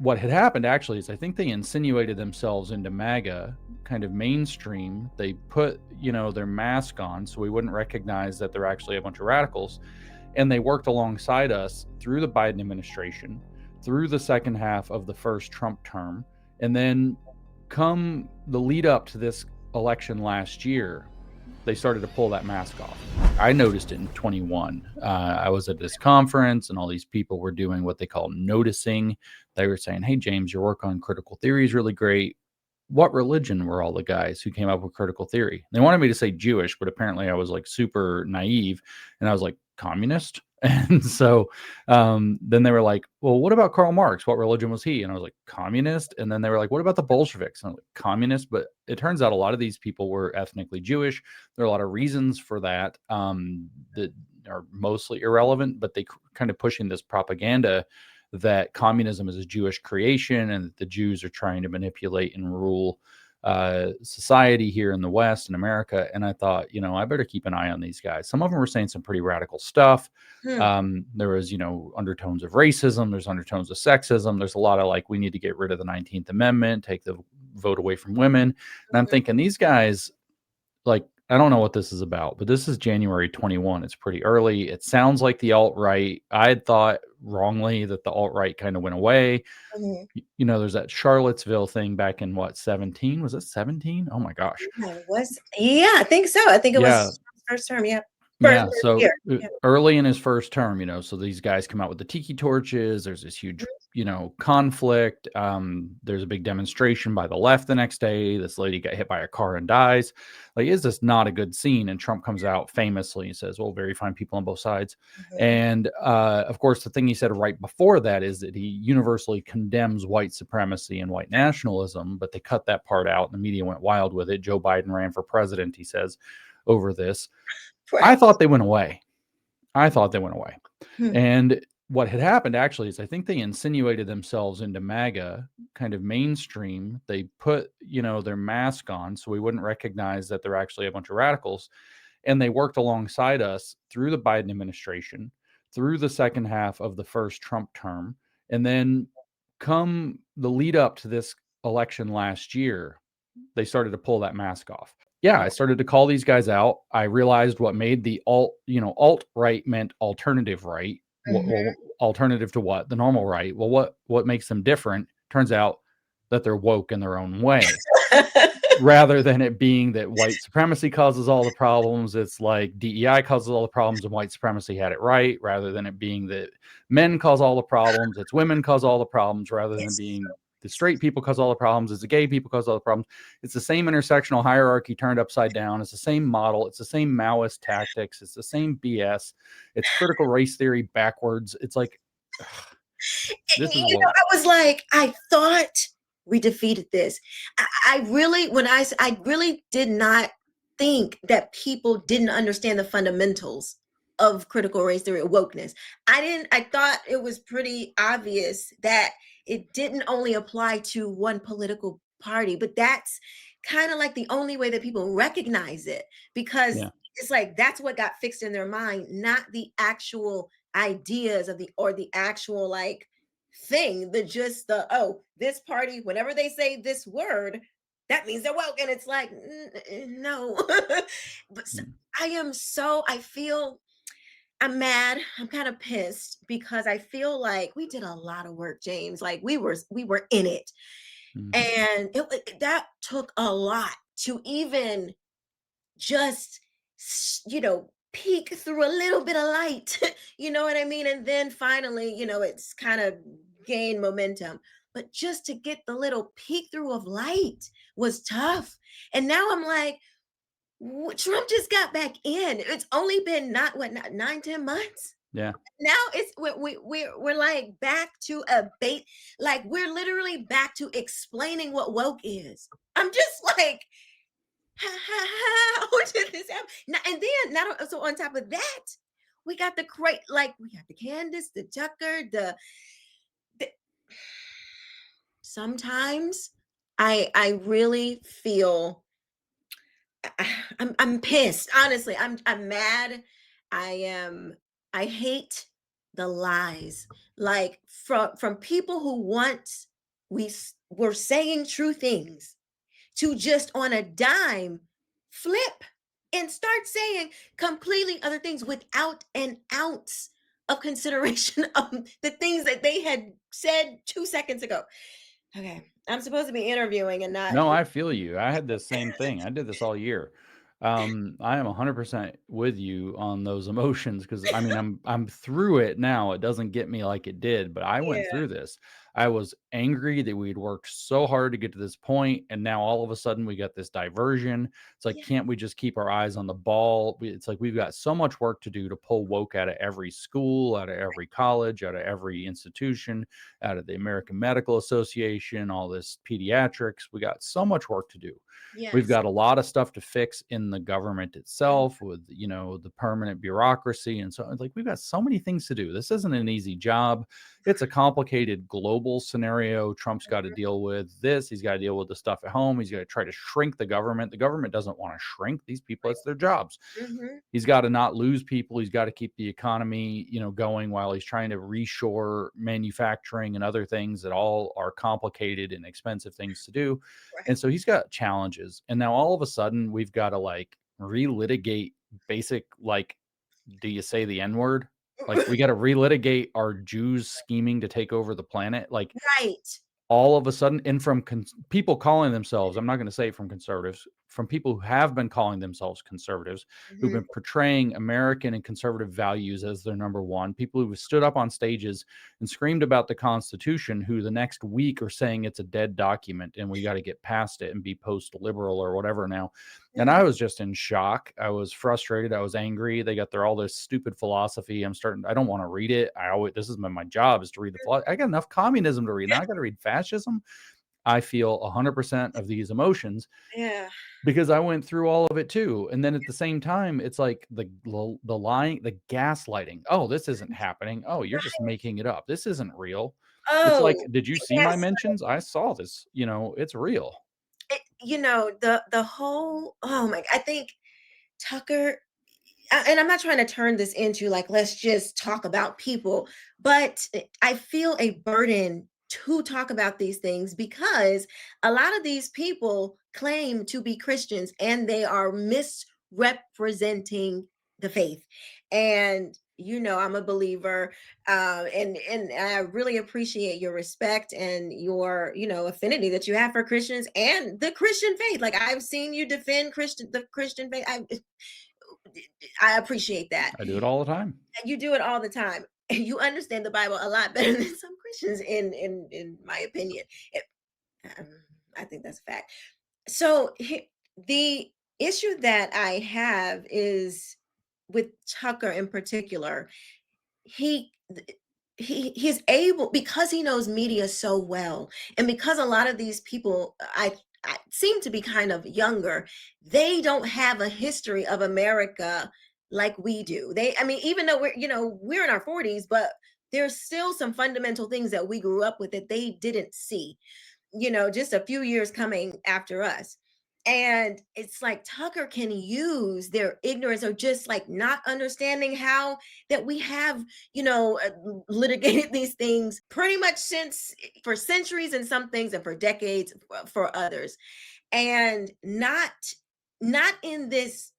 what had happened actually is I think they insinuated themselves into MAGA, kind of mainstream. They put, their mask on so we wouldn't recognize that they're actually a bunch of radicals. And they worked alongside us through the Biden administration, through the second half of the first Trump term. And then come the lead up to this election last year, they started to pull that mask off. I noticed it in 21. I was at this conference and all these people were doing what they call noticing. They were saying, hey, James, your work on critical theory is really great. What religion were all the guys who came up with critical theory? They wanted me to say Jewish, but apparently I was like super naive and I was like, communist. And so then they were like, well, what about Karl Marx? What religion was he? And I was like, communist. And then they were like, what about the Bolsheviks? And I was like, communist. But it turns out a lot of these people were ethnically Jewish. There are a lot of reasons for that that are mostly irrelevant, but they kind of pushing this propaganda that communism is a Jewish creation and that the Jews are trying to manipulate and rule society here in the West and America. And I thought, I better keep an eye on these guys. Some of them were saying some pretty radical stuff. There was, undertones of racism. There's undertones of sexism. There's a lot of like, we need to get rid of the 19th Amendment, take the vote away from women. And I'm thinking these guys, like, I don't know what this is about, but this is January 21. It's pretty early. It sounds like the alt-right. I had thought wrongly that the alt-right kind of went away. There's that Charlottesville thing back in 17? Was it 17? Oh my gosh. I think so. I think it was first term. Yeah. So early in his first term, so these guys come out with the tiki torches. There's this huge, conflict. There's a big demonstration by the left the next day. This lady got hit by a car and dies. Like, is this not a good scene? And Trump comes out famously and says, well, very fine people on both sides. And of course, the thing he said right before that is that he universally condemns white supremacy and white nationalism, but they cut that part out and the media went wild with it. Joe Biden ran for president, he says, over this. Right. I thought they went away. And what had happened actually is I think they insinuated themselves into MAGA, kind of mainstream. They put, their mask on so we wouldn't recognize that they're actually a bunch of radicals. And they worked alongside us through the Biden administration, through the second half of the first Trump term. And then come the lead up to this election last year, they started to pull that mask off. I started to call these guys out. I realized what made the alt-right meant alternative right. Well, alternative to what? The normal right. Well, what makes them different? Turns out that they're woke in their own way. Rather than it being that white supremacy causes all the problems, it's like DEI causes all the problems and white supremacy had it right. Rather than it being that men cause all the problems, it's women cause all the problems. Rather than being the straight people cause all the problems, it's the gay people cause all the problems. It's the same intersectional hierarchy turned upside down. It's the same model. It's the same Maoist tactics. It's the same BS. It's critical race theory backwards. It's like, I was like, I thought we defeated this. I really did not think that people didn't understand the fundamentals of critical race theory or wokeness. I thought it was pretty obvious that it didn't only apply to one political party, but that's kind of like the only way that people recognize it, because it's like that's what got fixed in their mind, not the actual ideas of the actual like thing, this party, whenever they say this word, that means they're woke. And it's like, no. But I'm mad. I'm kind of pissed because I feel like we did a lot of work, James. Like we were in it. And that took a lot to even just, peek through a little bit of light, you know what I mean? And then finally, it's kind of gained momentum. But just to get the little peek through of light was tough. And now I'm like, Trump just got back in. It's only been 9-10 months. Yeah. Now we're like back to a bait. Like we're literally back to explaining what woke is. I'm just like, how did this happen? And then so on top of that, we got we got the Candace, the Tucker, the sometimes I really feel I'm pissed. Honestly, I'm mad. I hate the lies, like from people who want were saying true things to just on a dime flip and start saying completely other things without an ounce of consideration of the things that they had said 2 seconds ago. Okay, I'm supposed to be interviewing and not. No, I feel you. I had the same thing. I did this all year. I am 100% with you on those emotions because I mean I'm through it now. It doesn't get me like it did, but I went Yeah, through this. I was angry that we'd worked so hard to get to this point, and now all of a sudden we got this diversion. It's like, yeah, can't we just keep our eyes on the ball? It's like we've got so much work to do to pull woke out of every school, out of every college, out of every institution, out of the American Medical Association, all this pediatrics. We got so much work to do. We've yes. got a lot of stuff to fix in the government Mm, itself with, the permanent bureaucracy. And so, like, we've got so many things to do. This isn't an easy job. It's a complicated global scenario. Trump's got to deal with this. He's got to deal with the stuff at home. He's got to try to shrink the government. The government doesn't want to shrink these people. It's their jobs. mm-hmm. He's got to not lose people. He's got to keep the economy, going while he's trying to reshore manufacturing and other things that all are complicated and expensive things to do. Right. And so he's got challenges. And now all of a sudden we've got to like relitigate basic, like, do you say the N word? Like, we got to relitigate our Jews scheming to take over the planet. Like, Right. all of a sudden, and from people calling themselves, I'm not going to say from conservatives, from people who have been calling themselves conservatives, who've Mhm. been portraying American and conservative values as their number one, people who stood up on stages and screamed about the Constitution, who the next week are saying it's a dead document and we got to get past it and be post liberal or whatever now. And I Mhm. was just in shock. I was frustrated. I was angry. They got their all this stupid philosophy. I don't want to read it. This is my job is to read the philosophy. I got enough communism to read. Now I got to read fascism. I feel 100% of these emotions Yeah. because I went through all of it too. And then at the same time, it's like the lying, the gaslighting. Oh, this isn't happening. Oh, you're just making it up. This isn't real. It's like, Oh, did you see my yes. mentions? I saw this. It's real. The whole, oh my, I think Tucker, and I'm not trying to turn this into like, let's just talk about people, but I feel a burden to talk about these things because a lot of these people claim to be Christians and they are misrepresenting the faith. And I'm a believer, and I really appreciate your respect and your affinity that you have for Christians and the Christian faith. Like, I've seen you defend the Christian faith. I appreciate that. I do it all the time. And you do it all the time. You understand the Bible a lot better than some Christians, in my opinion. It, um, I think that's a fact. So the issue that I have is with Tucker in particular. He he's able, because he knows media so well, and because a lot of these people I seem to be kind of younger, they don't have a history of America like we do. I mean, even though we're in our 40s, but there's still some fundamental things that we grew up with that they didn't see, just a few years coming after us. And it's like Tucker can use their ignorance or just like not understanding how that we have, litigated these things pretty much since for centuries and some things, and for decades for others. And not in this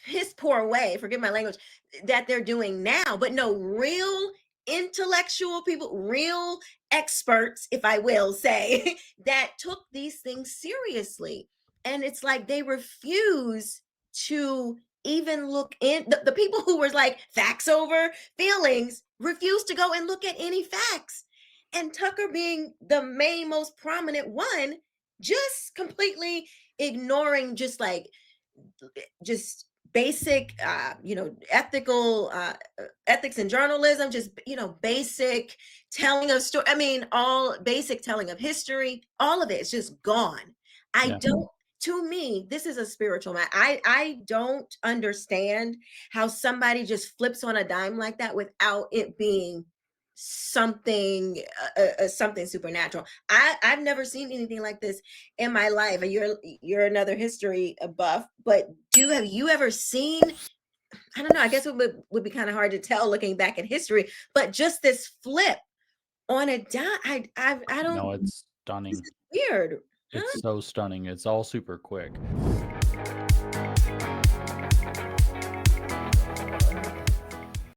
piss poor way, forgive my language, that they're doing now, but no, real intellectual people, real experts, if I will say, that took these things seriously. And it's like they refuse to even look in, the people who were like facts over feelings refuse to go and look at any facts. And Tucker, being the main most prominent one, just completely ignoring just basic ethical ethics and journalism, just basic telling of story, I mean, all basic telling of history, all of it is just gone. I Yeah. don't To me, this is a spiritual matter. I don't understand how somebody just flips on a dime like that without it being something supernatural. I've never seen anything like this in my life. And you're another history buff, but have you ever seen, I don't know, I guess it would be kind of hard to tell looking back at history, but just this flip on a dime. I don't. No, it's This stunning. is weird. It's so stunning. It's all super quick.